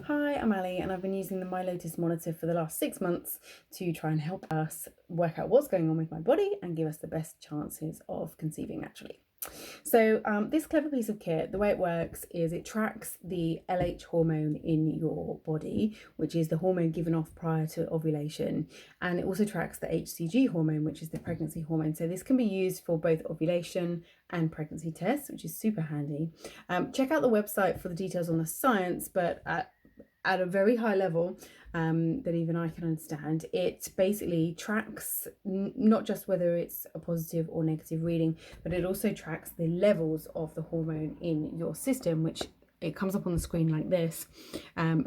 Hi, I'm Ali, and I've been using the myLotus monitor for the last 6 months to try and help us work out what's going on with my body and give us the best chances of conceiving naturally. So this clever piece of kit, the way it works is it tracks the LH hormone in your body, which is the hormone given off prior to ovulation, and it also tracks the HCG hormone, which is the pregnancy hormone. So this can be used for both ovulation and pregnancy tests, which is super handy. Check out the website for the details on the science, but at a very high level that even I can understand, it basically tracks not just whether it's a positive or negative reading, but it also tracks the levels of the hormone in your system, which it comes up on the screen like this.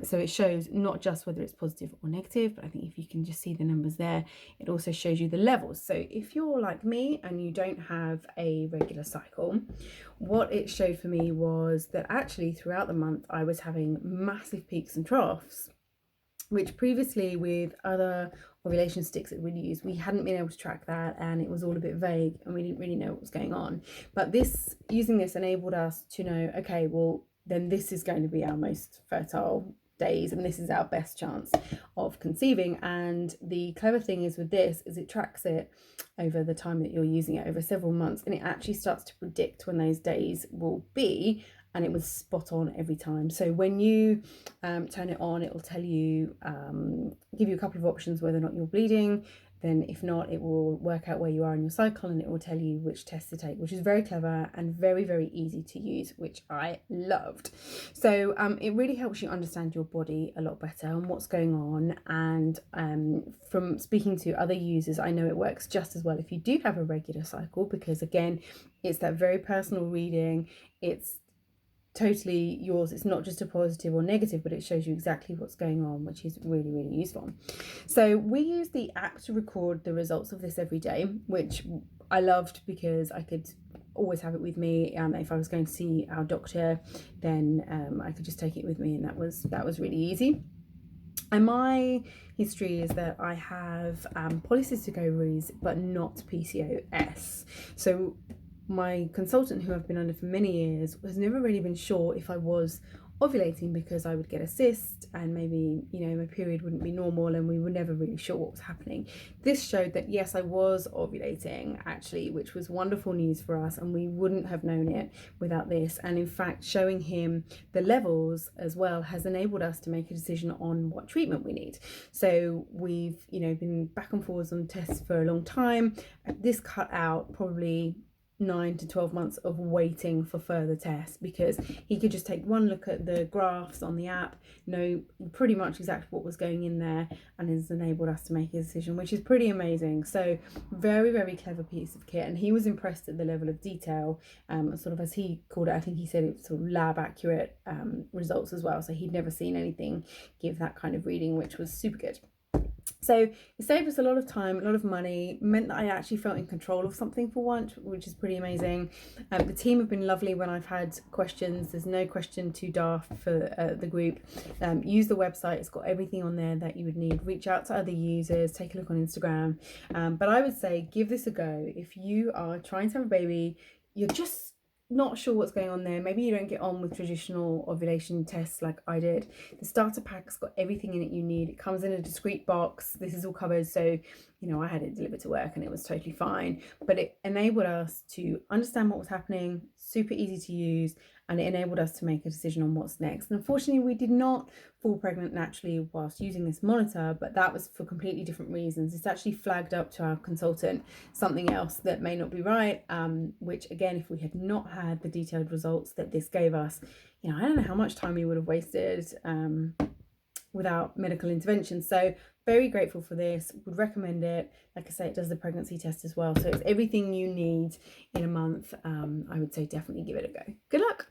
So it shows not just whether it's positive or negative, but I think if you can just see the numbers there, it also shows you the levels. So if you're like me and you don't have a regular cycle, what it showed for me was that actually throughout the month I was having massive peaks and troughs, which previously with other ovulation sticks that we'd use, we hadn't been able to track that, and it was all a bit vague and we didn't really know what was going on. But using this enabled us to know, okay, well, then this is going to be our most fertile days and this is our best chance of conceiving. And the clever thing is with this is it tracks it over the time that you're using it over several months, and it actually starts to predict when those days will be, and it was spot on every time. So when you turn it on, it will tell you, give you a couple of options whether or not you're bleeding. Then if not, it will work out where you are in your cycle and it will tell you which test to take, which is very clever and very, very easy to use, which I loved. So it really helps you understand your body a lot better and what's going on. And from speaking to other users, I know it works just as well if you do have a regular cycle, because again, it's that very personal reading. It's totally yours. It's not just a positive or negative, but it shows you exactly what's going on, which is really, really useful. So we use the app to record the results of this every day, which I loved because I could always have it with me. If I was going to see our doctor, then I could just take it with me, and that was really easy. And my history is that I have polycystic ovaries, but not PCOS. So my consultant, who I've been under for many years, has never really been sure if I was ovulating, because I would get a cyst and maybe, my period wouldn't be normal, and we were never really sure what was happening. This showed that yes, I was ovulating actually, which was wonderful news for us, and we wouldn't have known it without this. And in fact, showing him the levels as well has enabled us to make a decision on what treatment we need. So we've, been back and forwards on tests for a long time. This cut out probably 9 to 12 months of waiting for further tests, because he could just take one look at the graphs on the app, know pretty much exactly what was going in there, and has enabled us to make a decision, which is pretty amazing. So very, very clever piece of kit, and he was impressed at the level of detail, sort of, as he called it, I think he said it's sort of lab accurate results as well. So he'd never seen anything give that kind of reading, which was super good. So it saved us a lot of time, a lot of money, meant that I actually felt in control of something for once, which is pretty amazing. The team have been lovely when I've had questions. There's no question too daft for the group. Use the website, it's got everything on there that you would need. Reach out to other users, take a look on Instagram. But I would say give this a go. If you are trying to have a baby, you're just not sure what's going on there, maybe you don't get on with traditional ovulation tests like I did, the starter pack's got everything in it you need. It comes in a discreet box. This is all covered, so I had it delivered to work and it was totally fine, but it enabled us to understand what was happening, super easy to use, and it enabled us to make a decision on what's next. And unfortunately, we did not fall pregnant naturally whilst using this monitor, but that was for completely different reasons. It's actually flagged up to our consultant something else that may not be right, which again, if we had not had the detailed results that this gave us, I don't know how much time we would have wasted without medical intervention. So very grateful for this, would recommend it. Like I say, it does the pregnancy test as well, so it's everything you need in a month. I would say definitely give it a go. Good luck.